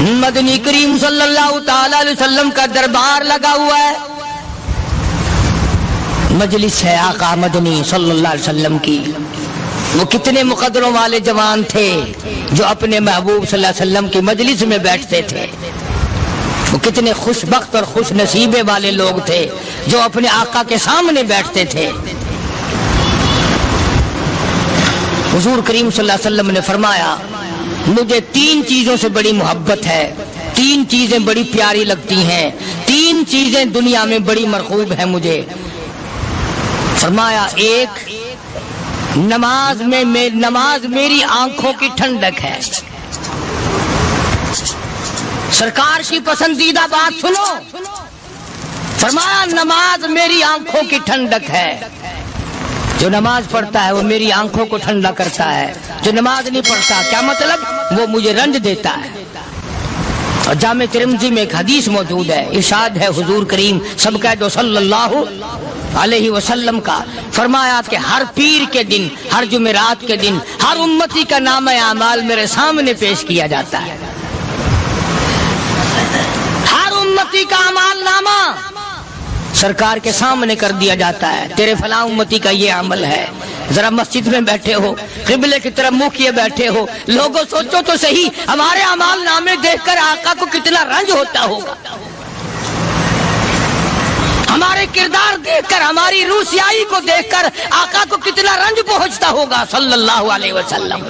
مدنی کریم صلی اللہ تعالی علیہ وسلم کا دربار لگا ہوا ہے، مجلس ہے آقا مدنی صلی اللہ علیہ وسلم کی۔ وہ کتنے مقدروں والے جوان تھے جو اپنے محبوب صلی اللہ علیہ وسلم کی مجلس میں بیٹھتے تھے، وہ کتنے خوش بخت اور خوش نصیبے والے لوگ تھے جو اپنے آقا کے سامنے بیٹھتے تھے۔ حضور کریم صلی اللہ علیہ وسلم نے فرمایا مجھے 3 چیزوں سے بڑی محبت ہے، 3 چیزیں بڑی پیاری لگتی ہیں، 3 چیزیں دنیا میں بڑی مرغوب ہیں مجھے۔ فرمایا ایک نماز میری آنکھوں کی ٹھنڈک ہے۔ سرکار کی پسندیدہ بات سنو، فرمایا نماز میری آنکھوں کی ٹھنڈک ہے۔ جو نماز پڑھتا ہے وہ میری آنکھوں کو ٹھنڈا کرتا ہے، جو نماز نہیں پڑھتا کیا مطلب؟ وہ مجھے رنج دیتا ہے۔ اور جامع ترمذی میں ایک حدیث موجود ہے، ارشاد ہے حضور کریم سب کہہ دو صلی اللہ علیہ وسلم کا، فرمایا کہ ہر پیر کے دن، ہر جمعرات کے دن ہر امتی کا نامہ اعمال میرے سامنے پیش کیا جاتا ہے۔ ہر امتی کا اعمال نامہ سرکار کے سامنے کر دیا جاتا ہے، تیرے فلاں امتی کا یہ عمل ہے۔ ذرا مسجد میں بیٹھے ہو، قبلے کی طرف منہ کیے بیٹھے ہو، لوگوں سوچو تو صحیح ہمارے اعمال نامے دیکھ کر آقا کو کتنا رنج ہوتا ہوگا، ہمارے کردار دیکھ کر، ہماری روسیائی کو دیکھ کر آقا کو کتنا رنج پہنچتا ہوگا صلی اللہ علیہ وسلم۔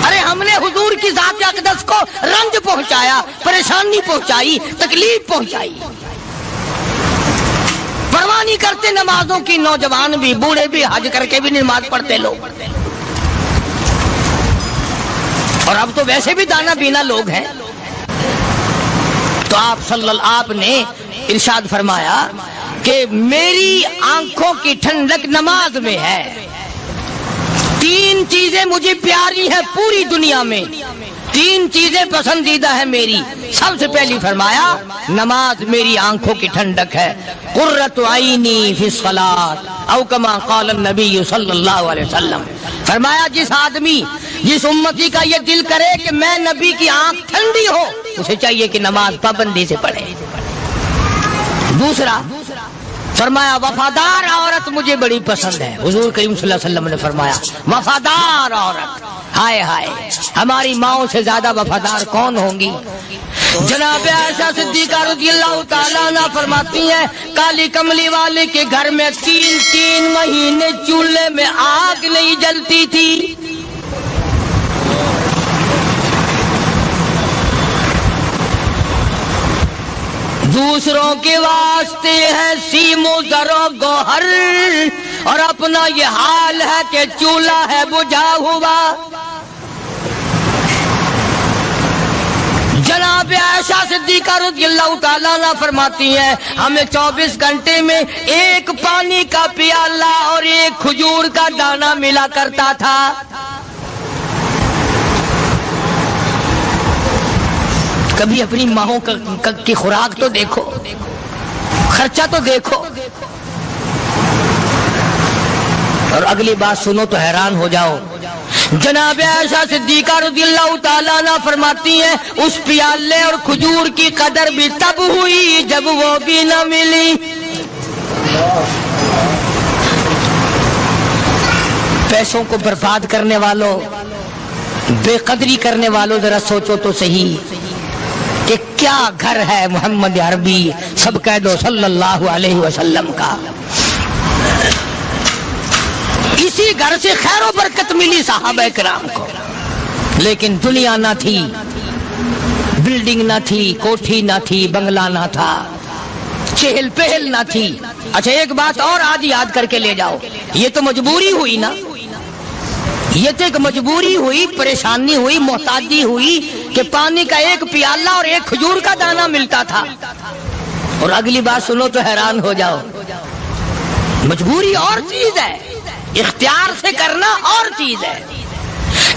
ارے ہم نے حضور کی ذات اقدس کو رنج پہنچایا، پریشانی پہنچائی، تکلیف پہنچائی، پرواہ نہیں کرتے نمازوں کی، نوجوان بھی بوڑھے بھی حج کر کے بھی نماز پڑھتے لوگ، اور اب تو ویسے بھی دانا بینا لوگ ہیں۔ تو آپ نے ارشاد فرمایا کہ میری آنکھوں کی ٹھنڈک نماز میں ہے، 3 چیزیں مجھے پیاری ہیں پوری دنیا میں، 3 چیزیں پسندیدہ ہیں میری۔ سب سے پہلی فرمایا نماز میری آنکھوں کی ٹھنڈک ہے، قرۃ عینی فی الصلاۃ او کما قال النبی صلی اللہ علیہ وسلم۔ فرمایا جس آدمی، جس امتی کا یہ دل کرے کہ میں نبی کی آنکھ ٹھنڈی ہو، اسے چاہیے کہ نماز پابندی سے پڑھے۔ دوسرا فرمایا وفادار عورت مجھے بڑی پسند ہے۔ حضور کریم صلی اللہ علیہ وسلم نے فرمایا وفادار عورت، ہائے ہائے ہماری ماؤں سے زیادہ وفادار کون ہوں گی؟ جناب عائشہ صدیقہ رضی اللہ تعالیٰ عنہ فرماتی ہیں کالی کملی والے کے گھر میں 3 مہینے چولہے میں آگ نہیں جلتی تھی۔ دوسروں کے واسطے ہے سیم و زر و گوہر، اور اپنا یہ حال ہے کہ چولہا ہے بجھا ہوا۔ جناب عائشہ صدیقہ رضی اللہ تعالیٰ عنہ فرماتی ہیں ہمیں 24 گھنٹے میں 1 پانی کا پیالہ اور 1 کھجور کا دانہ ملا کرتا تھا۔ کبھی اپنی ماہوں کی خوراک تو دیکھو، خرچہ تو دیکھو، اور اگلی بات سنو تو حیران ہو جاؤ۔ جناب عائشہ صدیقہ رضی اللہ تعالیٰ عنہ فرماتی ہیں اس پیالے اور کھجور کی قدر بھی تب ہوئی جب وہ بھی نہ ملی۔ پیسوں کو برباد کرنے والوں، بے قدری کرنے والوں، ذرا سوچو تو صحیح کہ کیا گھر ہے محمد عربی سب کہہ دو صلی اللہ علیہ وسلم کا۔ اسی گھر سے خیر و برکت ملی صحابہ کرام کو، لیکن دنیا نہ تھی، بلڈنگ نہ تھی، کوٹھی نہ تھی، بنگلہ نہ تھا، چہل پہل نہ تھی۔ اچھا ایک بات اور آج یاد کر کے لے جاؤ، یہ تو مجبوری ہوئی نا، یہ تو ایک مجبوری ہوئی، پریشانی ہوئی، محتاجی ہوئی کہ پانی کا 1 پیالہ اور 1 کھجور کا دانہ ملتا تھا۔ اور اگلی بات سنو تو حیران ہو جاؤ، مجبوری اور چیز ہے، اختیار سے کرنا اور چیز ہے۔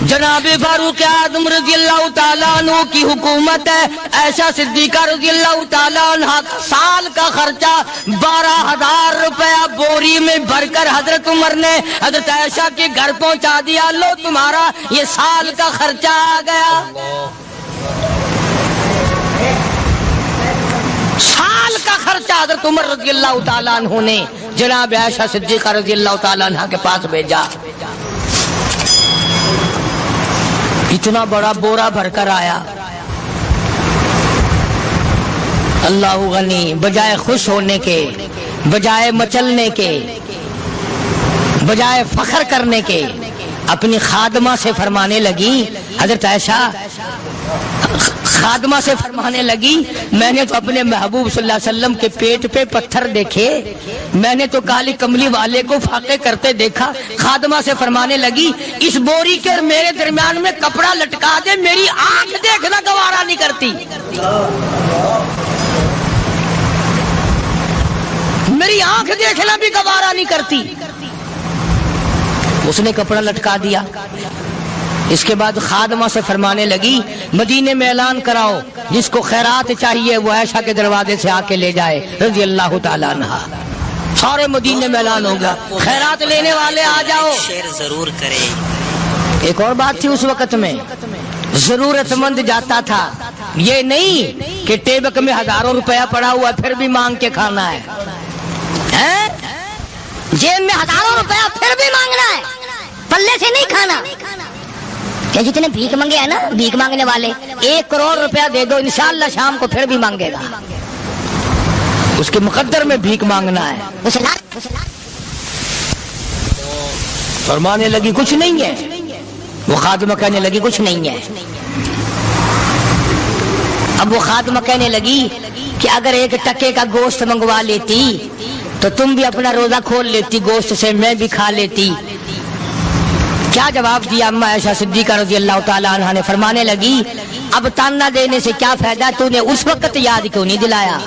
جناب فاروق اعظم رضی اللہ تعالیٰ عنہ کی حکومت ہے، عائشہ صدیقہ رضی اللہ تعالیٰ عنہ سال کا خرچہ 12,000 روپیہ بوری میں بھر کر حضرت عمر نے حضرت عائشہ کے گھر پہنچا دیا، لو تمہارا یہ سال کا خرچہ آ گیا۔ پرچہ حضرت عمر رضی اللہ تعالیٰ عنہ نے جناب عائشہ صدیقہ رضی اللہ تعالیٰ عنہ کے پاس بھیجا. اتنا بڑا بورا بھر کر آیا. اللہ غنی، بجائے خوش ہونے کے، بجائے مچلنے کے، بجائے فخر کرنے کے، اپنی خادمہ سے فرمانے لگی، حضرت عائشہ خادمہ سے فرمانے لگی، میں نے تو اپنے محبوب صلی اللہ علیہ وسلم کے پیٹ پہ پتھر دیکھے، میں نے تو کالی کملی والے کو فاقے کرتے دیکھا. خادمہ سے فرمانے لگی، اس بوری کے میرے درمیان میں کپڑا لٹکا دے، میری آنکھ دیکھنا گوارا نہیں کرتی، میری آنکھ دیکھنا بھی گوارا نہیں کرتی. اس نے کپڑا لٹکا دیا. اس کے بعد خادمہ سے فرمانے لگی، مدینے میں اعلان کراؤ، جس کو خیرات چاہیے وہ عائشہ کے دروازے سے آ کے لے جائے رضی اللہ تعالیٰ عنہ. سارے مدینے میں اعلان ہوگا، خیرات لینے والے آ جاؤ. شیئر ضرور کریں. ایک اور بات تھی اس وقت میں، ضرورت مند جاتا تھا، یہ نہیں کہ ٹیبک میں ہزاروں روپیہ پڑا ہوا پھر بھی مانگ کے کھانا ہے، جیب میں ہزاروں روپیہ پھر بھی مانگنا ہے، پلے سے نہیں کھانا. کہ جتنے بھیک مانگے ہیں نا، بھیک مانگنے والے، 1 کروڑ روپیہ دے دو، انشاءاللہ شام کو پھر بھی مانگے گا. اس کے مقدر میں بھیک مانگنا ہے. فرمانے لگی کچھ نہیں ہے. وہ خادمہ کہنے لگی کچھ نہیں ہے. اب وہ خادمہ کہنے لگی کہ اگر 1 ٹکے کا گوشت منگوا لیتی تو تم بھی اپنا روزہ کھول لیتی، گوشت سے میں بھی کھا لیتی. کیا جواب دیا اما عائشہ صدیقہ رضی اللہ تعالیٰ عنہ نے؟ فرمانے لگی، اب تانا دینے سے کیا فائدہ، تو نے اس وقت یاد کیوں نہیں دلایا؟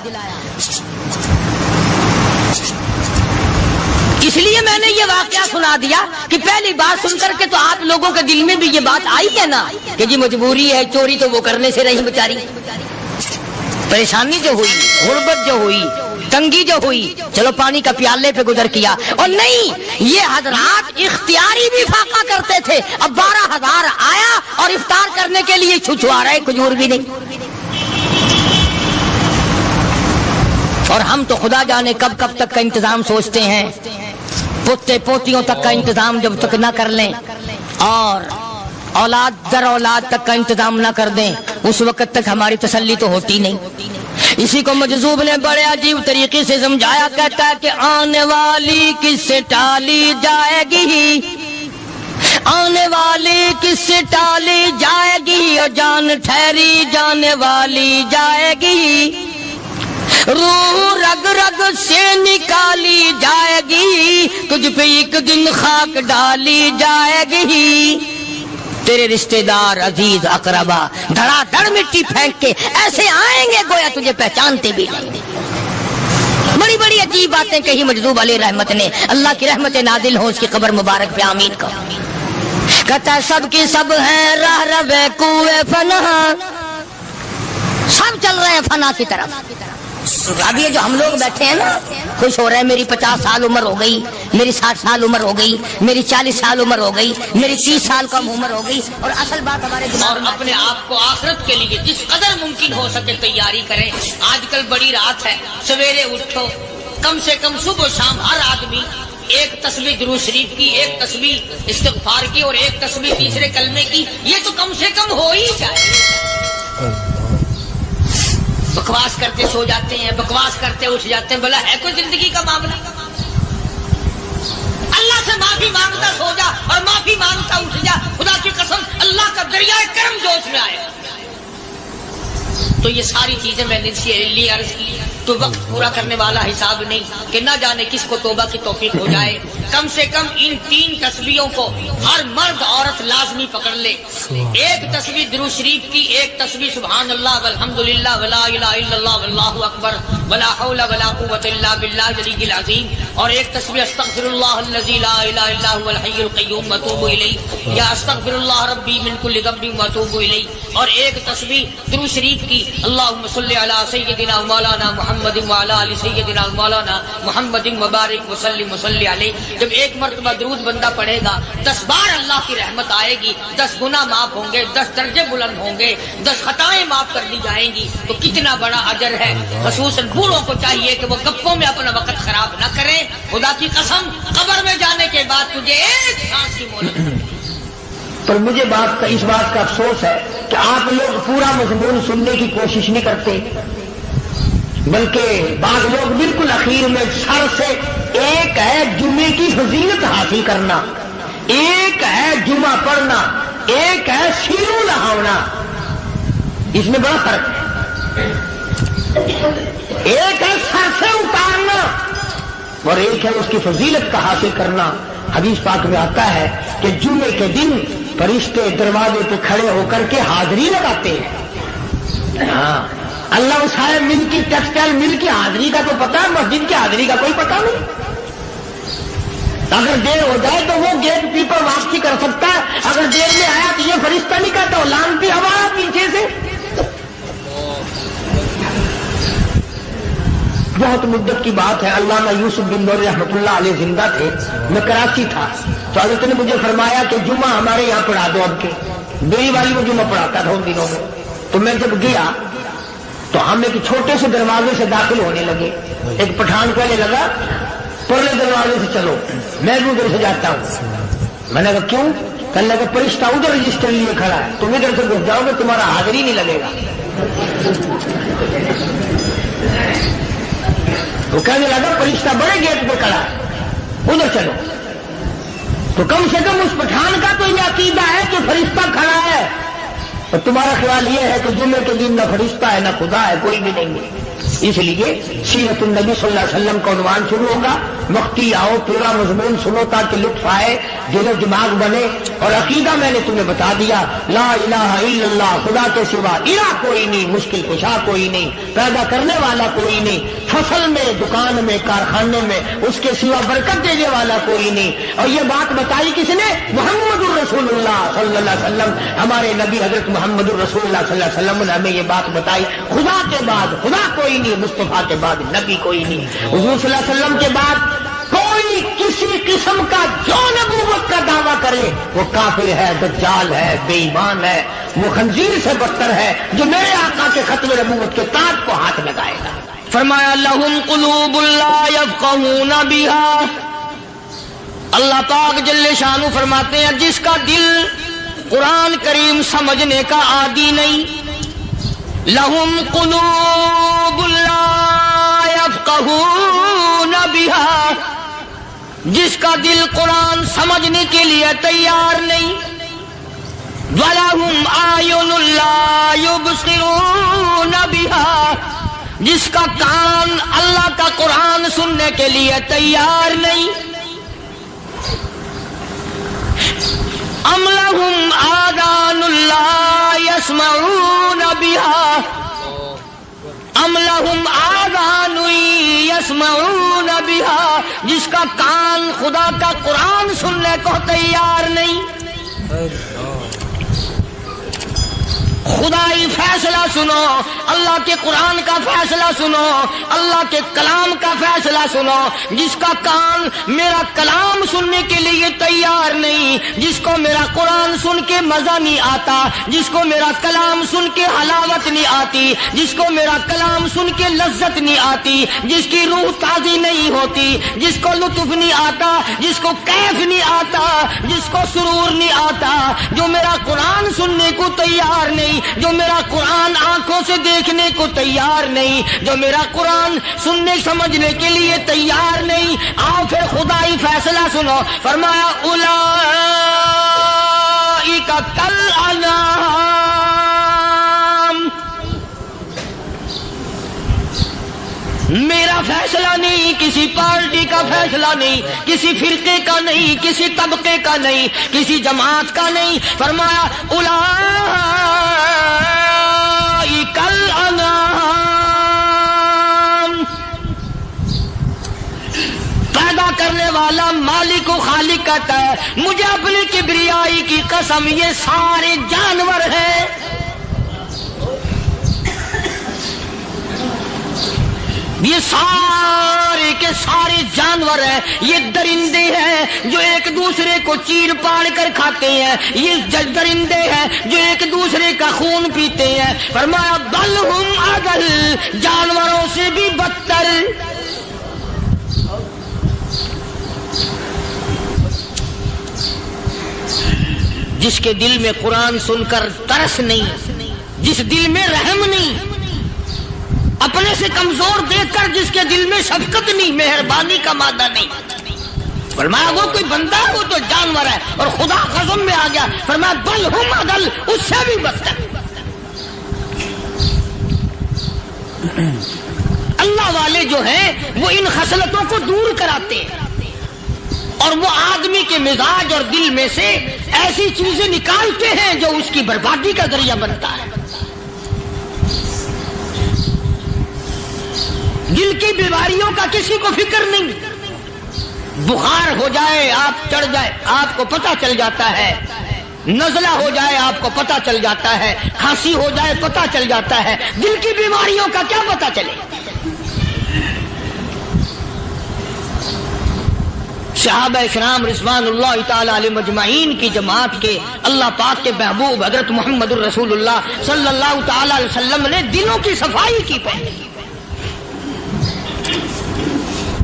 اس لیے میں نے یہ واقعہ سنا دیا کہ پہلی بات سن کر کے تو آپ لوگوں کے دل میں بھی یہ بات آئی ہے نا کہ جی مجبوری ہے، چوری تو وہ کرنے سے رہی بیچاری. پریشانی جو ہوئی، غربت جو ہوئی، تنگی جو ہوئی، چلو پانی کا پیالے پہ گزر کیا. اور نہیں، یہ حضرات اختیاری بھی فاقہ کرتے تھے. اب 12,000 آیا اور افطار کرنے کے لیے چھچوا رہے، کھجور بھی نہیں. اور ہم تو خدا جانے کب کب تک کا انتظام سوچتے ہیں، پوتے پوتیوں تک کا انتظام جب تک نہ کر لیں اور اولاد در اولاد تک کا انتظام نہ کر دیں، اس وقت تک ہماری تسلی تو ہوتی نہیں. اسی کو مجذوب نے بڑے عجیب طریقے سے سمجھایا، کہتا ہے کہ آنے والی کس سے ٹالی جائے گی، آنے والی کس سے ٹالی جائے گی، اور جان ٹھہری جانے والی جائے گی، روح رگ رگ سے نکالی جائے گی، تجھ پہ ایک دن خاک ڈالی جائے گی. تیرے رشتہ دار عزیز اقربا دھڑا دھڑ مٹی پھینک کے ایسے آئیں گے گویا تجھے پہچانتے بھی نہیں. بڑی بڑی عجیب باتیں کہی مجذوب علیہ رحمت نے. اللہ کی رحمت نازل ہو اس کی قبر مبارک پہ، آمین کو. کہتا ہے سب کی سب ہیں راہ روے کوئے فنا، سب چل رہے ہیں فنا کی طرف. اب یہ جو ہم لوگ بیٹھے ہیں نا، خوش ہو رہے ہیں، میری 50 سال عمر ہو گئی، میری 60 سال عمر ہو گئی، میری 40 سال عمر ہو گئی، میری 30 سال کم عمر ہو گئی. اور اصل بات ہمارے دماغ میں، اور اپنے آپ کو آخرت کے لیے جس قدر ممکن ہو سکے تیاری کریں. آج کل بڑی رات ہے، سویرے اٹھو، کم سے کم صبح و شام ہر آدمی 1 تسبیح درود شریف کی، 1 تسبیح استغفار کی، اور 1 تسبیح تیسرے کلمے کی. یہ تو کم سے کم ہو ہی جائے. بکواس کرتے سو جاتے ہیں، بکواس کرتے اٹھ جاتے ہیں. بلا ہے کوئی زندگی کا معاملہ؟ اللہ سے معافی مانگتا سو جا اور معافی مانگتا اٹھ جا. خدا کی قسم اللہ کا دریائے کرم جوش میں آئے. تو یہ ساری چیزیں میں نے لیے عرض کی تو وقت پورا کرنے والا حساب نہیں کہ نہ جانے کس کو توبہ کی توفیق ہو جائے. کم سے کم ان 3 تسبیحوں کو ہر مرد عورت لازمی پکڑ لے. 1 تسبیح درود شریف کی، 1 تسبیح سبحان اللہ والحمدللہ ولا الہ الا اللہ واللہ اکبر ولا حول ولا قوۃ الا باللہ العلی العظیم، اور 1 تسبیح استغفر اللہ الذی لا الہ الا هو الحی القیوم واتوب الیہ، یا استغفر اللہ ربی من کل ذنب واتوب الیہ، اور 1 تسبیح درود شریف کی اللہم صلی علی سیدنا مولانا محمد وعلی آل سیدنا مولانا محمد مبارک وسلم وصلی علیہ۔ جب ایک مرتبہ درود بندہ پڑھے گا 10 بار اللہ کی رحمت آئے گی، 10 گناہ معاف ہوں گے، 10 درجے بلند ہوں گے، 10 خطائیں معاف کر دی جائیں گی، تو کتنا بڑا اجر ہے۔ خصوصاً بوڑھوں کو چاہیے کہ وہ گپوں میں اپنا وقت خراب نہ کریں۔ خدا کی قسم قبر میں جانے کے بعد تجھے ایک سانس کی مہلت۔ پر مجھے اس بات کا افسوس ہے کہ آپ لوگ پورا مضمون سننے کی کوشش نہیں کرتے، بلکہ بعض لوگ بالکل اخیر میں سر سے، ایک ہے جمعے کی فضیلت حاصل کرنا، ایک ہے جمعہ پڑھنا، ایک ہے سیرو نہانا، اس میں بڑا فرق ہے۔ ایک ہے سر سے اتارنا اور ایک ہے اس کی فضیلت کا حاصل کرنا۔ حدیث پاک میں آتا ہے کہ جمعے کے دن فرشتے دروازے پہ کھڑے ہو کر کے حاضری لگاتے ہیں۔ ہاں، اللہ صاحب مل کی ٹیکسٹائل مل کی حاضری کا تو پتا ہے، مسجد کی حاضری کا کوئی پتا نہیں۔ اگر دیر ہو جائے تو وہ گیٹ کیپر واپسی کر سکتا ہے، اگر دیر میں آیا تو یہ فرشتہ نہیں کہتا، لانتی ہوا پیچھے سے۔ بہت مدت کی بات ہے، علامہ یوسف بن نور رحمۃ اللہ علیہ زندہ تھے، میں کراچی تھا، تو حضرت نے مجھے فرمایا کہ جمعہ ہمارے یہاں پڑھا دو اب کے۔ میری والی وہ جمعہ پڑھاتا تھا ان دنوں میں، تو میں جب گیا تو ہم ایک چھوٹے سے دروازے سے داخل ہونے لگے۔ ایک پٹھان کہنے لگا پرلے دروازے سے چلو، میں بھی ادھر سے جاتا ہوں۔ میں نے کہا کیوں؟ کہنے لگا فرشتہ ادھر رجسٹر لیے کھڑا ہے، تم ادھر سے گھس جاؤ گے تمہارا حاضری نہیں لگے گا۔ وہ کہنے لگا فرشتہ بڑے گیٹ پہ کھڑا ہے، ادھر چلو۔ تو کم سے کم اس پٹھان کا تو یہ عقیدہ ہے کہ فرشتہ کھڑا ہے، اور تمہارا خیال یہ ہے کہ جمعے کے دن نہ فرشتہ ہے نہ خدا ہے، کوئی بھی نہیں ہے۔ اس لیے سیرت النبی صلی اللہ علیہ وسلم کا عنوان شروع ہوگا، مختی آؤ پورا مضمون سنو تاکہ لطف آئے، دل و دماغ بنے۔ اور عقیدہ میں نے تمہیں بتا دیا، لا الہ الا اللہ، خدا کے سوا الہ کوئی نہیں، مشکل کشا کوئی نہیں، پیدا کرنے والا کوئی نہیں، فصل میں، دکان میں، کارخانے میں اس کے سوا برکت دینے والا کوئی نہیں۔ اور یہ بات بتائی کس نے؟ محمد الرسول اللہ صلی اللہ علیہ وسلم، ہمارے نبی حضرت محمد الرسول اللہ صلی اللہ علیہ وسلم نے ہمیں یہ بات بتائی، خدا کے بعد خدا کوئی نہیں، مصطفیٰ کے بعد نبی کوئی نہیں۔ حضور صلی اللہ علیہ وسلم کے بعد کوئی کسی قسم کا جو نبوت کا دعویٰ کرے وہ کافر ہے، دجال ہے، بے ایمان ہے، وہ خنزیر سے بدتر ہے جو میرے آقا کے ختم نبوت کے تاج کو ہاتھ لگائے گا۔ فرمایا لہم قلوب لا یفقہون بہا، اللہ پاک جل شانہ فرماتے ہیں جس کا دل قرآن کریم سمجھنے کا عادی نہیں، لہم قلوب لا یفقہون بہا، جس کا دل قرآن سمجھنے کے لیے تیار نہیں، وَلَهُمْ أَعْيُنٌ لَا يُبْصِرُونَ بِهَا، جس کا کان اللہ کا قرآن سننے کے لیے تیار نہیں، أَمْ لَهُمْ آذَانٌ لَا يَسْمَعُونَ بِهَا، أَمْ لَهُمْ آذَانٌ يَسْمَعُونَ بِهَا، جس کا کان خدا کا قرآن سننے کو تیار نہیں۔ خدائی فیصلہ سنو، اللہ کے قرآن کا فیصلہ سنو، اللہ کے کلام کا فیصلہ سنو۔ جس کا کان میرا کلام سننے کے لیے تیار نہیں، جس کو میرا قرآن سن کے مزہ نہیں آتا، جس کو میرا کلام سن کے حلاوت نہیں آتی، جس کو میرا کلام سن کے لذت نہیں آتی، جس کی روح تازی نہیں ہوتی، جس کو لطف نہیں آتا، جس کو کیف نہیں آتا، جس کو سرور نہیں آتا، جو میرا قرآن سننے کو تیار نہیں، جو میرا قرآن آنکھوں سے دیکھنے کو تیار نہیں، جو میرا قرآن سننے سمجھنے کے لیے تیار نہیں، آؤ پھر خدائی فیصلہ سنو۔ فرمایا اولئک کالانعام، میرا فیصلہ نہیں، کسی پارٹی کا فیصلہ نہیں، کسی فرقے کا نہیں، کسی طبقے کا نہیں، کسی جماعت کا نہیں۔ فرمایا اولئک الانعام، پیدا کرنے والا مالک و خالق کہتا ہے مجھے اپنی کبریائی کی قسم یہ سارے جانور ہیں۔ یہ سارے کے سارے جانور ہیں، یہ درندے ہیں جو ایک دوسرے کو چیر پاڑ کر کھاتے ہیں، یہ درندے ہیں جو ایک دوسرے کا خون پیتے ہیں۔ فرمایا بل ہم اضل، جانوروں سے بھی بدتر۔ جس کے دل میں قرآن سن کر ترس نہیں، جس دل میں رحم نہیں، اپنے سے کمزور دیکھ کر جس کے دل میں شفقت نہیں، مہربانی کا مادہ نہیں، فرمایا وہ کوئی بندہ ہے، وہ تو جانور ہے۔ اور خدا قسم میں آ گیا، فرمایا بل ہم اضل، اس سے بھی بدتر۔ اللہ والے جو ہیں وہ ان خصلتوں کو دور کراتے ہیں، اور وہ آدمی کے مزاج اور دل میں سے ایسی چیزیں نکالتے ہیں جو اس کی بربادی کا ذریعہ بنتا ہے۔ دل کی بیماریوں کا کسی کو فکر نہیں، بخار ہو جائے آپ چڑھ جائے آپ کو پتہ چل جاتا ہے، نزلہ ہو جائے آپ کو پتہ چل جاتا ہے، کھانسی ہو جائے پتہ چل جاتا ہے، دل کی بیماریوں کا کیا پتہ چلے؟ صحابہ کرام رضوان اللہ تعالی علیہ مجمعین کی جماعت کے اللہ پاک کے محبوب حضرت محمد الرسول اللہ صلی اللہ تعالی علیہ وسلم نے دلوں کی صفائی کی۔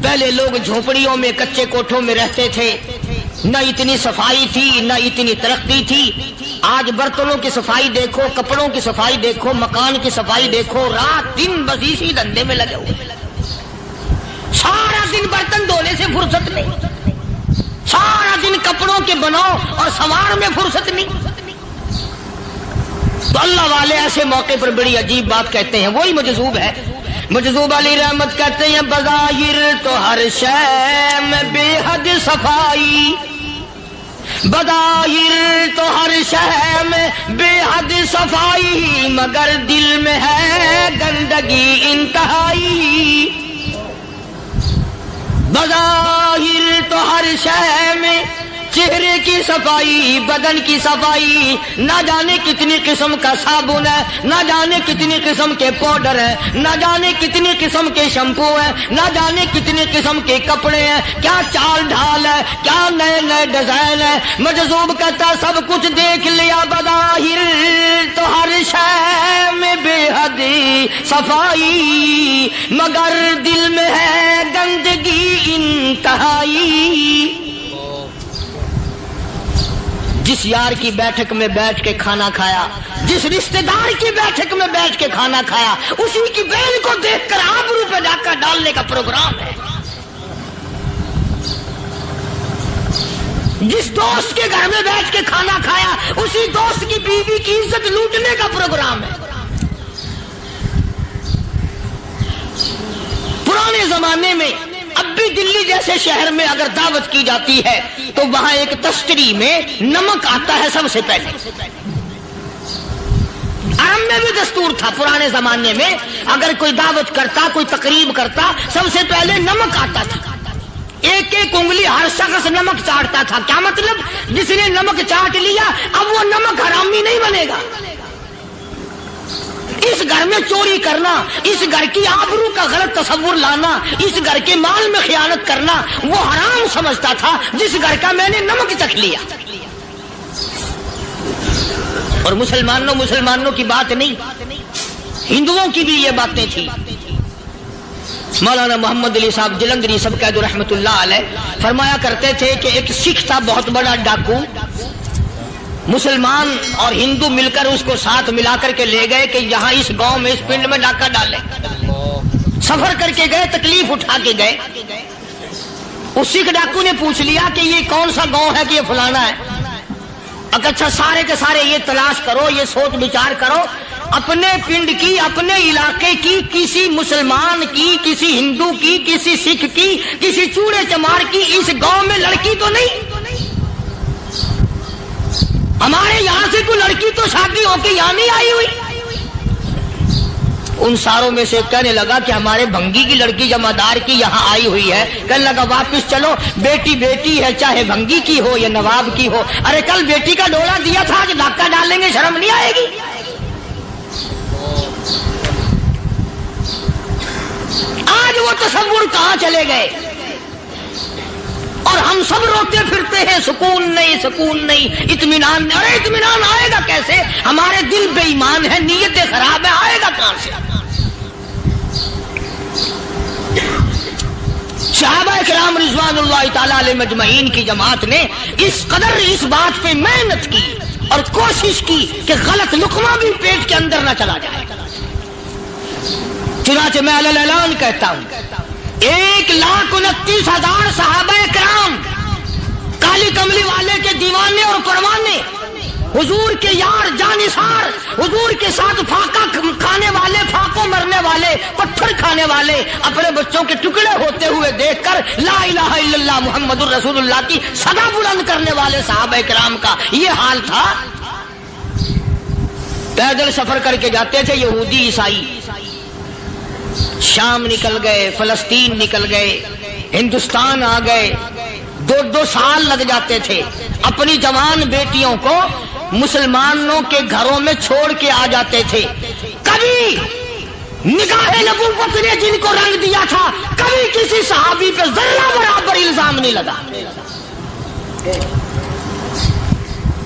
پہلے لوگ جھونپڑیوں میں کچے کوٹھوں میں رہتے تھے، نہ اتنی صفائی تھی نہ اتنی ترقی تھی۔ آج برتنوں کی صفائی دیکھو، کپڑوں کی صفائی دیکھو، مکان کی صفائی دیکھو، رات دن بس اسی دھندے میں لگے ہوئے، سارا دن برتن دھونے سے فرصت نہیں، سارا دن کپڑوں کے بناؤ اور سوار میں فرصت نہیں۔ تو اللہ والے ایسے موقع پر بڑی عجیب بات کہتے ہیں، وہی مجذوب ہے، مجذوب علی رحمت کہتے ہیں بظاہر تو ہر شے میں بے حد صفائی، بظاہر تو ہر شے میں بے حد صفائی، مگر دل میں ہے گندگی انتہائی۔ بظاہر تو ہر شے میں چہرے کی صفائی، بدن کی صفائی، نہ جانے کتنی قسم کا صابن ہے، نہ جانے کتنی قسم کے پاؤڈر ہے، نہ جانے کتنی قسم کے شیمپو ہے، نہ جانے کتنی قسم کے کپڑے ہیں، کیا چال ڈھال ہے، کیا نئے نئے ڈیزائن ہے۔ مجذوب کہتا سب کچھ دیکھ لیا، بظاہر تو ہر شے میں بے حد صفائی، مگر دل میں ہے گندگی انتہائی۔ جس یار کی بیٹھک میں بیٹھ کے کھانا کھایا، جس رشتہ دار کی بیٹھک میں بیٹھ کے کھانا کھایا، اسی کی بہن کو دیکھ کر آبرو پہ ڈاکہ ڈالنے کا پروگرام ہے۔ جس دوست کے گھر میں بیٹھ کے کھانا کھایا، اسی دوست کی بیوی کی عزت لوٹنے کا پروگرام ہے۔ پرانے زمانے میں اب بھی دلی جیسے شہر میں اگر دعوت کی جاتی ہے تو وہاں ایک تشتری میں نمک آتا ہے سب سے پہلے۔ عام میں بھی دستور تھا پرانے زمانے میں، اگر کوئی دعوت کرتا، کوئی تقریب کرتا، سب سے پہلے نمک آتا تھا۔ ایک ایک انگلی ہر شخص نمک چاٹتا تھا۔ کیا مطلب؟ جس نے نمک چاٹ لیا اب وہ نمک حرامی نہیں بنے گا۔ اس گھر میں چوری کرنا، اس گھر کی آبرو کا غلط تصور لانا، اس گھر کے مال میں خیانت کرنا وہ حرام سمجھتا تھا جس گھر کا میں نے نمک چکھ لیا۔ اور مسلمانوں کی بات نہیں، ہندوؤں کی بھی یہ باتیں تھی۔ مولانا محمد علی صاحب جلندری سب قید رحمت اللہ علیہ فرمایا کرتے تھے کہ ایک سکھ تھا بہت بڑا ڈاکو، مسلمان اور ہندو مل کر اس کو ساتھ ملا کر کے لے گئے کہ یہاں اس گاؤں میں اس پنڈ میں ڈاکہ ڈالے۔ سفر کر کے گئے، تکلیف اٹھا کے گئے۔ اس سکھ ڈاکو نے پوچھ لیا کہ یہ کون سا گاؤں ہے کہ یہ فلانا ہے۔ اچھا سارے کے سارے یہ تلاش کرو، یہ سوچ بچار کرو، اپنے پنڈ کی، اپنے علاقے کی، کسی مسلمان کی، کسی ہندو کی، کسی سکھ کی، کسی چوڑے چمار کی اس گاؤں میں لڑکی تو نہیں؟ ہمارے یہاں سے کوئی لڑکی تو شادی ہو کے یہاں نہیں آئی ہوئی؟ ان ساروں میں سے کہنے لگا کہ ہمارے بھنگی کی لڑکی جمعدار کی یہاں آئی ہوئی ہے۔ کہنے لگا واپس چلو، بیٹی بیٹی ہے، چاہے بھنگی کی ہو یا نواب کی ہو۔ ارے کل بیٹی کا ڈولا دیا تھا، آج ڈاکہ ڈالیں گے، شرم نہیں آئے گی؟ آج تصور کہاں چلے گئے؟ اور ہم سب روتے پھرتے ہیں سکون نہیں سکون نہیں اطمینان نہیں. ارے اطمینان آئے گا کیسے؟ ہمارے دل بے ایمان ہے، نیتیں خراب ہے، آئے گا کہاں سے؟ صحابہ کرام رضوان اللہ تعالی علیہ مجمعین کی جماعت نے اس قدر اس بات پہ محنت کی اور کوشش کی کہ غلط لقمہ بھی پیٹ کے اندر نہ چلا جائے. چنانچہ میں علی الاعلان کہتا ہوں 1,29,000 صحابہ کرام کالی کملی والے کے دیوانے اور پروانے، حضور کے یار جانثار، حضور کے ساتھ فاقہ کھانے والے، فاقوں مرنے والے، پتھر کھانے والے، اپنے بچوں کے ٹکڑے ہوتے ہوئے دیکھ کر لا الہ الا اللہ محمد الرسول اللہ کی صدا بلند کرنے والے صحابہ کرام کا یہ حال تھا. پیدل سفر کر کے جاتے تھے یہودی عیسائی، شام نکل گئے، فلسطین نکل گئے، ہندوستان آ گئے، 2 سال لگ جاتے تھے. اپنی جوان بیٹیوں کو مسلمانوں کے گھروں میں چھوڑ کے آ جاتے تھے. کبھی نگاہ نبوت نے جن کو رنگ دیا تھا، کبھی کسی صحابی پہ ذرہ برابر الزام نہیں لگا.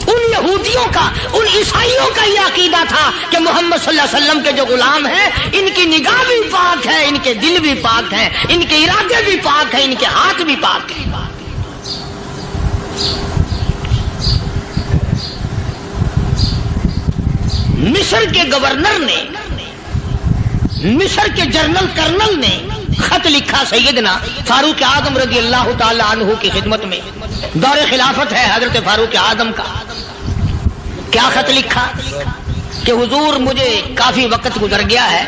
ان یہودیوں کا، ان عیسائیوں کا یہ عقیدہ تھا کہ محمد صلی اللہ علیہ وسلم کے جو غلام ہیں ان کی نگاہ بھی پاک ہے، ان کے دل بھی پاک ہیں، ان کے ارادے بھی پاک ہیں، ان کے ہاتھ بھی پاک ہیں. مصر کے گورنر نے، مصر کے جنرل کرنل نے خط لکھا سیدنا فاروق اعظم رضی اللہ تعالی عنہ کی خدمت میں. دور خلافت ہے حضرت فاروق اعظم کا. کیا خط لکھا کہ حضور مجھے کافی وقت گزر گیا ہے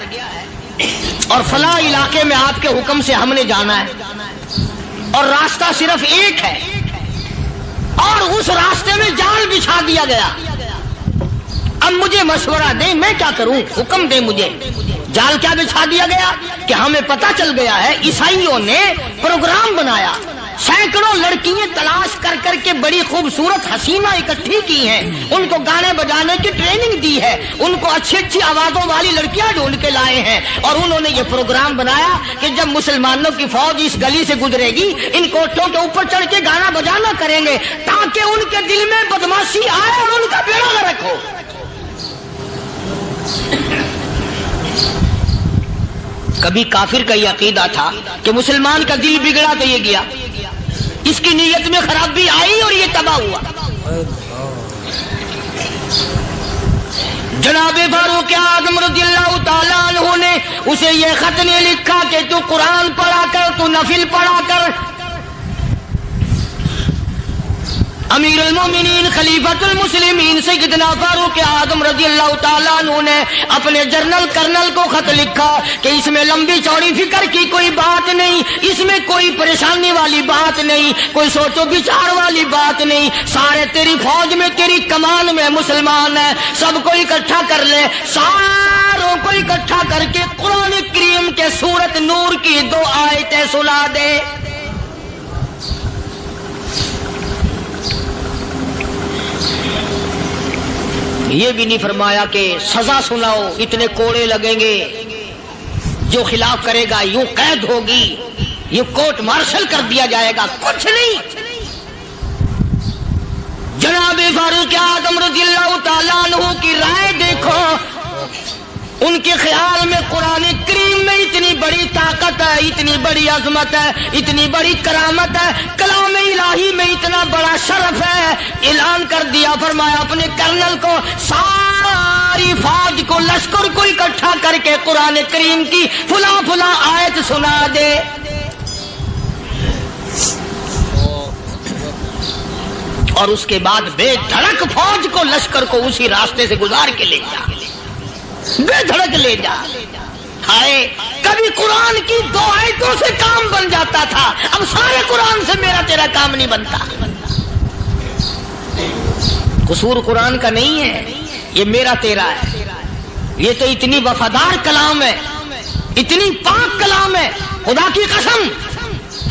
اور فلاں علاقے میں آپ کے حکم سے ہم نے جانا ہے اور راستہ صرف ایک ہے اور اس راستے میں جال بچھا دیا گیا. اب مجھے مشورہ دیں میں کیا کروں، حکم دیں مجھے. جال کیا بچھا دیا گیا کہ ہمیں پتا چل گیا ہے عیسائیوں نے پروگرام بنایا، سینکڑوں لڑکیاں تلاش کر کر کے بڑی خوبصورت حسینہ اکٹھی کی ہیں، ان کو گانے بجانے کی ٹریننگ دی ہے، ان کو اچھی اچھی آوازوں والی لڑکیاں ڈھونڈ کے لائے ہیں اور انہوں نے یہ پروگرام بنایا کہ جب مسلمانوں کی فوج اس گلی سے گزرے گی ان کوٹھوں کے اوپر چڑھ کے گانا بجانا کریں گے تاکہ ان کے دل میں بدماشی آئے اور ان کا بیڑا غرق ہو. کبھی کافر کا یہ عقیدہ تھا کہ مسلمان کا دل بگڑا تو یہ گیا، اس کی نیت میں خرابی آئی اور یہ تباہ ہوا. جناب فاروق اعظم رضی اللہ تعالیٰ عنہ نے اسے یہ خط نے لکھا کہ تو قرآن پڑھا کر، تو نفل پڑھا کر. امیر المومنین خلیفۃ المسلمین سیدنا فاروق اعظم رضی اللہ تعالیٰ عنہ نے اپنے جنرل کرنل کو خط لکھا کہ اس میں لمبی چوڑی فکر کی کوئی بات نہیں، اس میں کوئی پریشانی والی بات نہیں، کوئی سوچ و بچار والی بات نہیں. سارے تیری فوج میں، تیری کمان میں مسلمان ہیں، سب کو اکٹھا کر لے، ساروں کو اکٹھا کر کے قرآن کریم کے سورت نور کی 2 آیتیں سنا دے. یہ بھی نہیں فرمایا کہ سزا سناؤ، اتنے کوڑے لگیں گے، جو خلاف کرے گا یوں قید ہوگی، یہ کورٹ مارشل کر دیا جائے گا، کچھ نہیں. جناب فاروق اعظم رضی اللہ تعالیٰ عنہ کی رائے دیکھو. ان کے خیال میں قرآن کریم میں اتنی بڑی طاقت ہے، اتنی بڑی عظمت ہے، اتنی بڑی کرامت ہے، کلام الہی میں اتنا بڑا شرف ہے. اعلان کر دیا، فرمایا اپنے کرنل کو ساری فوج کو، لشکر کو اکٹھا کر کے قرآن کریم کی فلاں فلاں آیت سنا دے. اور اس کے بعد بے دھڑک فوج کو، لشکر کو اسی راستے سے گزار کے لے جا، بے دھڑک لے جا. ہائے کبھی قرآن کی 2 آیتوں سے کام بن جاتا تھا، اب سارے قرآن سے میرا تیرا کام نہیں بنتا. قصور قرآن کا نہیں ہے، یہ میرا تیرا ہے. یہ تو اتنی وفادار کلام ہے، اتنی پاک کلام ہے، خدا کی قسم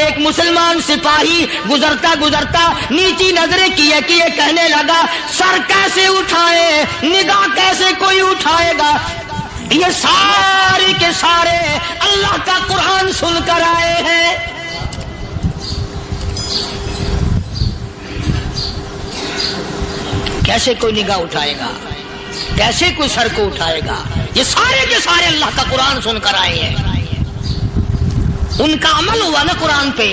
ایک مسلمان سپاہی گزرتا گزرتا نیچی نظریں کیے کہنے لگا سر کیسے اٹھائے، نگاہ کیسے کوئی اٹھائے گا، یہ سارے کے سارے اللہ کا قرآن سن کر آئے ہیں۔ کیسے کوئی نگاہ اٹھائے گا، کیسے کوئی سر کو اٹھائے گا، یہ سارے کے سارے اللہ کا قرآن سن کر آئے ہیں۔ ان کا عمل ہوا نا قرآن پہ،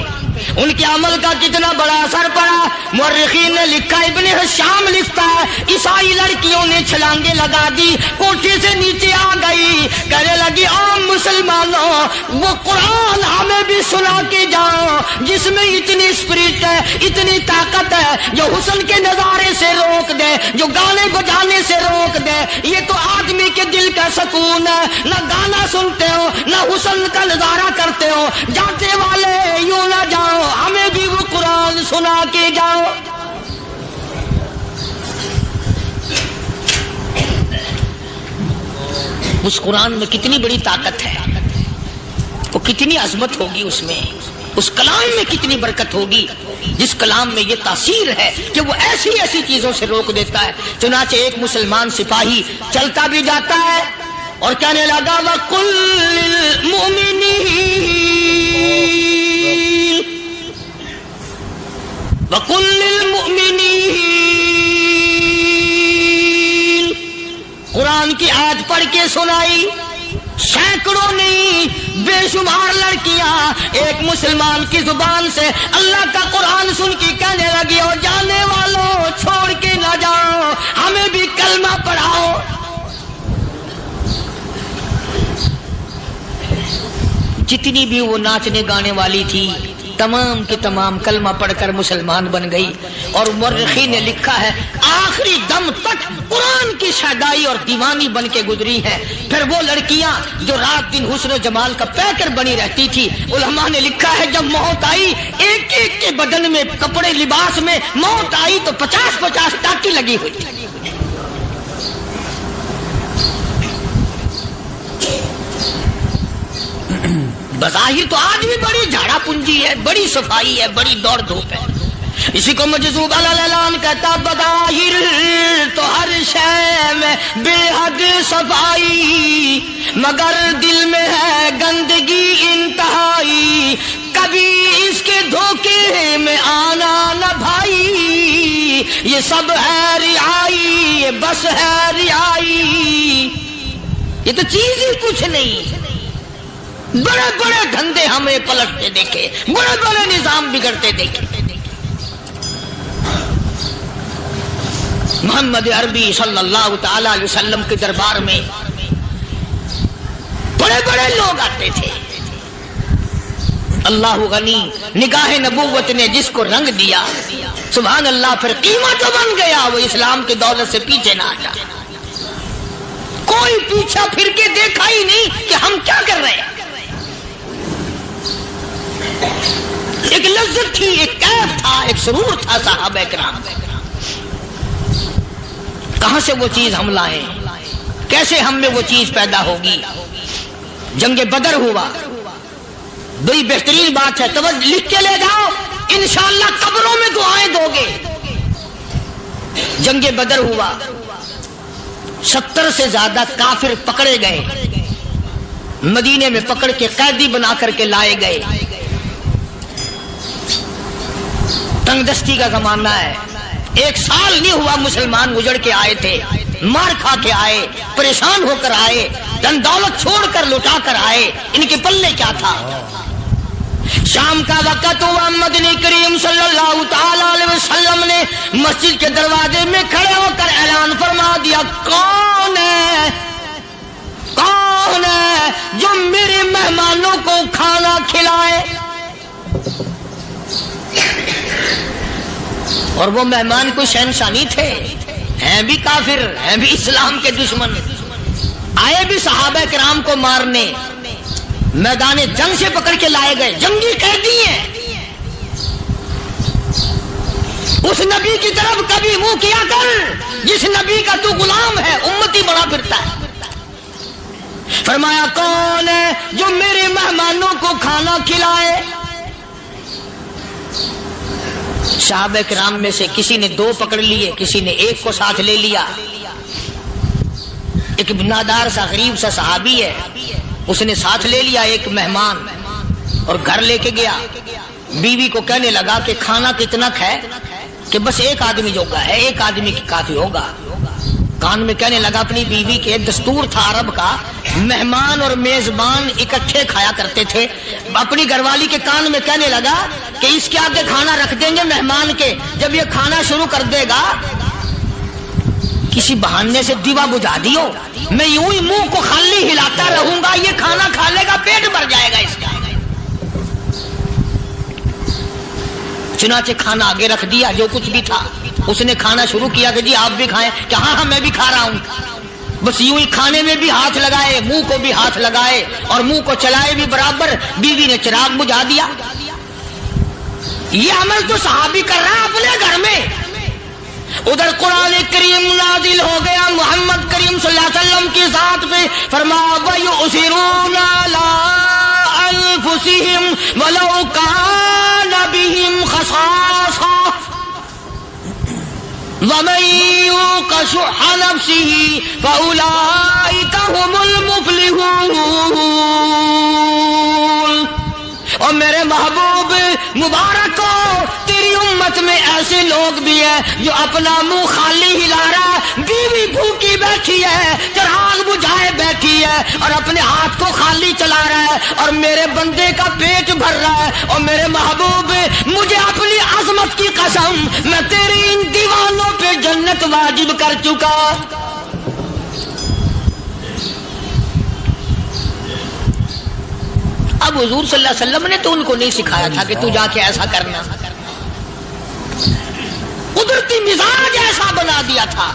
ان کے عمل کا کتنا بڑا اثر پڑا۔ مورخین نے لکھا، ابن حشام لکھتا ہے عیسائی لڑکیوں نے چھلانگیں لگا دی، کوٹھی سے نیچے آ گئی، کہنے لگی عام مسلمانوں وہ قرآن ہمیں بھی سنا کے جاؤ جس میں اتنی اسپرٹ ہے، اتنی طاقت ہے، جو حسن کے نظارے سے روک دے، جو گانے بجانے سے روک دے۔ یہ تو آدمی کے دل کا سکون ہے، نہ گانا سنتے ہو نہ حسن کا نظارہ کرتے ہو، جاتے والے یوں نہ جاؤ، ہمیں بھی وہ قرآن سنا کے جاؤ۔ اس قرآن میں کتنی بڑی طاقت ہے، وہ کتنی عظمت ہوگی، اس میں اس کلام میں کتنی برکت ہوگی، جس کلام میں یہ تاثیر ہے کہ وہ ایسی ایسی چیزوں سے روک دیتا ہے۔ چنانچہ ایک مسلمان سپاہی چلتا بھی جاتا ہے اور کہنے لگا وَقُلْ لِلْمُؤْمِنِينَ وَقُلْ لِلْمُؤْمِنِينَ، قرآن کی آیت پڑھ کے سنائی۔ سینکڑوں نہیں بے شمار لڑکیاں ایک مسلمان کی زبان سے اللہ کا قرآن سن کے کہنے لگی اور جانے والوں چھوڑ کے نہ جاؤ، ہمیں بھی کلمہ پڑھاؤ۔ جتنی بھی وہ ناچنے گانے والی تھی تمام کی تمام کلمہ پڑھ کر مسلمان بن گئی، اور مورخین نے لکھا ہے آخری دم تک قرآن کی شیدائی اور دیوانی بن کے گزری ہے۔ پھر وہ لڑکیاں جو رات دن حسن و جمال کا پیکر بنی رہتی تھی، علماء نے لکھا ہے جب موت آئی ایک ایک کے بدن میں کپڑے لباس میں موت آئی تو 50-50 ٹاکی لگی ہوئی تھی۔ بظاہر تو آج بھی بڑی جھاڑا پنجی ہے، بڑی صفائی ہے، بڑی دوڑ دھوپ ہے۔ اسی کو مجذوب الاعلان کہتا بظاہر تو ہر شے میں بے حد صفائی، مگر دل میں ہے گندگی انتہائی، کبھی اس کے دھوکے میں آنا نہ بھائی، یہ سب ہے رعائی، یہ بس ہے رعائی، یہ تو چیز ہی کچھ نہیں۔ بڑے بڑے دھندے ہمیں پلٹتے دیکھے، بڑے بڑے نظام بگڑتے دیکھے۔ محمد عربی صلی اللہ تعالی علیہ وسلم کے دربار میں بڑے بڑے لوگ آتے تھے۔ اللہ غنی، نگاہ نبوت نے جس کو رنگ دیا سبحان اللہ، پھر قیمت بن گیا، وہ اسلام کی دولت سے پیچھے نہ ہٹا۔ کوئی پیچھا پھر کے دیکھا ہی نہیں کہ ہم کیا کر رہے ہیں۔ ایک لذت تھی، ایک کیف تھا، ایک سرور تھا صحابہ کرام۔ کہاں سے وہ چیز ہم لائیں، کیسے ہم میں وہ چیز پیدا ہوگی؟ جنگ بدر ہوا، بڑی بہترین بات ہے، توجہ لکھ کے لے جاؤ، انشاءاللہ قبروں میں دعائیں دو گے۔ جنگ بدر ہوا، 70 سے زیادہ کافر پکڑے گئے، مدینے میں پکڑ کے قیدی بنا کر کے لائے گئے۔ تنگ دستی کا زمانہ ہے، 1 سال نہیں ہوا مسلمان اجڑ کے آئے تھے، مار کھا کے آئے، پریشان ہو کر آئے، دن دولت چھوڑ کر لوٹا کر آئے، ان کے پلے کیا تھا؟ شام کا وقت ہوا، مدنی کریم صلی اللہ تعالی علیہ وسلم نے مسجد کے دروازے میں کھڑے ہو کر اعلان فرما دیا، کون ہے جو میرے مہمانوں کو کھانا کھلائے؟ اور وہ مہمان کوئی شہنشاہ تھے، ہیں بھی کافر، ہیں بھی اسلام کے دشمن، آئے بھی صحابہ کرام کو مارنے، میدان جنگ سے پکڑ کے لائے گئے، جنگی قیدی ہیں۔ اس نبی کی طرف کبھی منہ کیا کر جس نبی کا تو غلام ہے، امتی بڑا پھرتا ہے۔ فرمایا کون ہے جو میرے مہمانوں کو کھانا کھلائے؟ صحابہ کرام میں سے کسی نے 2 پکڑ لیے، کسی نے 1 کو ساتھ لے لیا۔ ایک بنادار سا غریب سا صحابی ہے، اس نے ساتھ لے لیا ایک مہمان اور گھر لے کے گیا۔ بیوی کو کہنے لگا کہ کھانا کتنا کھائے، کہ بس 1 آدمی جو کا ہے 1 آدمی کی کافی ہوگا۔ کان میں کہنے لگا اپنی بیوی کے، دستور تھا عرب کا، مہمان اور میزبان اکٹھے کھایا کرتے تھے۔ اپنی گھر والی کے کان میں کہنے لگا کہ اس کے آگے کھانا رکھ دیں گے مہمان کے، جب یہ کھانا شروع کر دے گا کسی بہانے سے دیوا بجھا دیو، میں یوں ہی منہ کو خالی ہلاتا رہوں گا، یہ کھانا کھا لے گا، پیٹ بھر جائے گا اس کا۔ چنانچہ کھانا آگے رکھ دیا، جو کچھ بھی تھا اس نے کھانا شروع کیا کہ جی آپ بھی کھائیں، کہ ہاں میں بھی کھا رہا ہوں۔ بس یوں ہی کھانے میں بھی ہاتھ لگائے، منہ کو بھی ہاتھ لگائے اور منہ کو چلائے بھی برابر۔ بیوی نے چراغ بجھا دیا۔ یہ عمل تو صحابی کر رہا ہے اپنے گھر میں۔ ادھر قرآن کریم نازل ہو گیا محمد کریم صلی اللہ علیہ وسلم کی ذات پہ، فرمایا وَيُؤْثِرُونَ عَلَىٰ أَنفُسِهِمْ وَلَوْ كَانَ بِهِمْ خَصَاصَةٌ وَمَن يُوقَ شُحَّ نَفْسِهِ فَأُولَٰئِكَ هُمُ الْمُفْلِحُونَ۔ اور میرے محبوب مبارک کو، تیری امت میں ایسے لوگ بھی ہیں جو اپنا منہ خالی ہلا رہا ہے، بیوی بھوکی بیٹھی ہے، چراغ بجھائے بیٹھی ہے اور اپنے ہاتھ کو خالی چلا رہا ہے اور میرے بندے کا پیٹ بھر رہا ہے۔ اور میرے محبوب مجھے اپنی عظمت کی قسم، میں تیرے ان دیوانوں پہ جنت واجب کر چکا۔ اب حضور صلی اللہ علیہ وسلم نے تو ان کو نہیں سکھایا تھا کہ تو جا کے ایسا کرنا، قدرتی مزاج ایسا بنا دیا تھا۔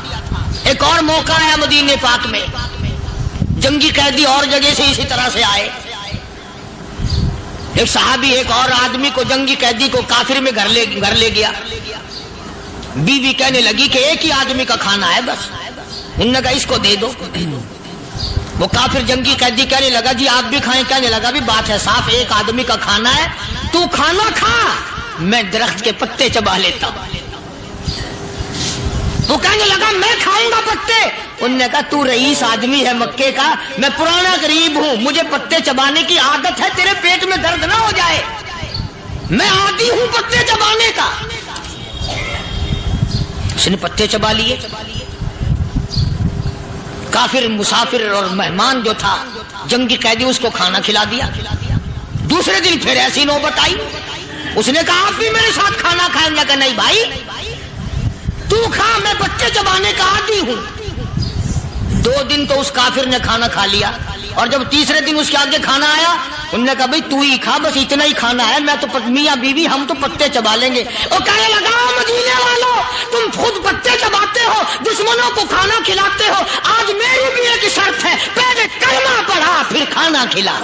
ایک اور موقع آیا مدینے پاک میں، جنگی قیدی اور جگہ سے اسی طرح سے آئے۔ ایک صحابی ایک اور آدمی کو، جنگی قیدی کو کافر میں گھر لے گیا۔ بیوی کہنے لگی کہ 1 ہی آدمی کا کھانا ہے بس، انہوں نے کہا اس کو دے دو۔ وہ کافر جنگی قیدی کہنے لگا جی آپ بھی کھائیں، کہنے لگا بھی بات ہے صاف، 1 آدمی کا کھانا ہے، تو کھانا کھا، میں درخت کے پتے چبا لیتا ہوں۔ وہ کہنے لگا میں کھاؤں گا پتے۔ انہوں نے کہا تو رئیس آدمی ہے مکے کا، میں پرانا غریب ہوں، مجھے پتے چبانے کی عادت ہے، تیرے پیٹ میں درد نہ ہو جائے، میں عادی ہوں پتے چبانے کا۔ اس نے پتے چبا لیے۔ کافر مسافر اور مہمان جو تھا جنگی قیدی، اس کو کھانا کھلا دیا۔ دوسرے دن پھر ایسی نوبت آئی، اس نے کہا آپ بھی میرے ساتھ کھانا کھائیں گے؟ کہ نہیں بھائی تو کھا، میں بچے چبانے کا عادی ہوں۔ 2 دن تو اس کافر نے کھانا کھا لیا، اور جب تیسرے دن اس کے آگے کھانا آیا، انہوں نے کہا بھائی تو ہی کھا، بس اتنا ہی کھانا ہے، میں تو میاں بیوی ہم تو پتے چبا لیں گے۔ اور کہنے لگا مدینے والوں، تم خود پتے چباتے ہو، دشمنوں کو کھانا کھلاتے ہو، آج میری بھی ایک شرط ہے، پہلے کلمہ پڑھا پھر کھانا کھلا۔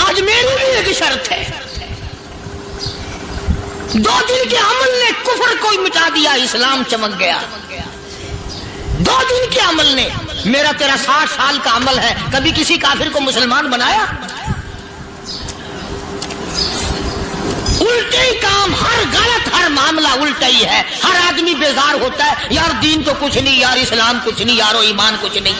آج میری بھی ایک شرط ہے۔ 2 دن کے عمل نے کفر کو مٹا دیا، اسلام چمک گیا۔ 2 دن کے عمل نے، میرا تیرا 60 سال کا عمل ہے، کبھی کسی کافر کو مسلمان بنایا؟ الٹے ہی کام، ہر غلط، ہر معاملہ الٹا ہی ہے۔ ہر آدمی بیزار ہوتا ہے، یار دین تو کچھ نہیں، یار اسلام کچھ نہیں، یارو ایمان کچھ نہیں۔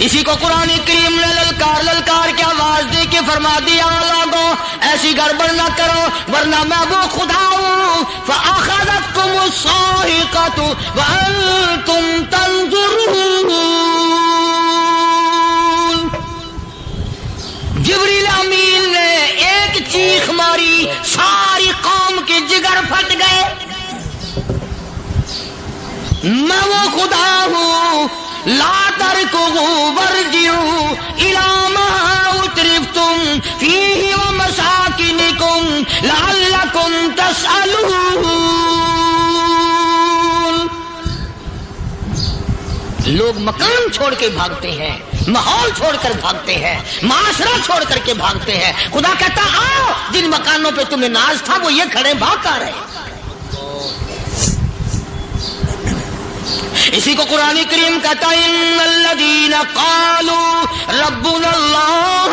اسی کو قرآن کریم نے للکار کے آواز دے کے فرما دیا لوگوں ایسی گڑبڑ نہ کرو ورنہ میں وہ خدا ہوں۔ فَأَخَذَتْكُمُ الصَّاعِقَةُ وَأَنْتُمْ تَنْظُرُونَ۔ جبریل امین نے ایک چیخ ماری، ساری قوم کے جگر پھٹ گئے۔ میں وہ خدا ہوں، لا تركضوا وارجعوا إلى ما أترفتم فيه ومساكنكم لعلكم تسألون۔ لوگ مکان چھوڑ کے بھاگتے ہیں، ماحول چھوڑ کر بھاگتے ہیں، معاشرہ چھوڑ کر کے بھاگتے ہیں۔ خدا کہتا آؤ، جن مکانوں پہ تمہیں ناز تھا وہ یہ کھڑے بھاگ کر رہے۔ اسی کو قرآن کریم کہتا ہے ان الذین قالوا ربنا اللہ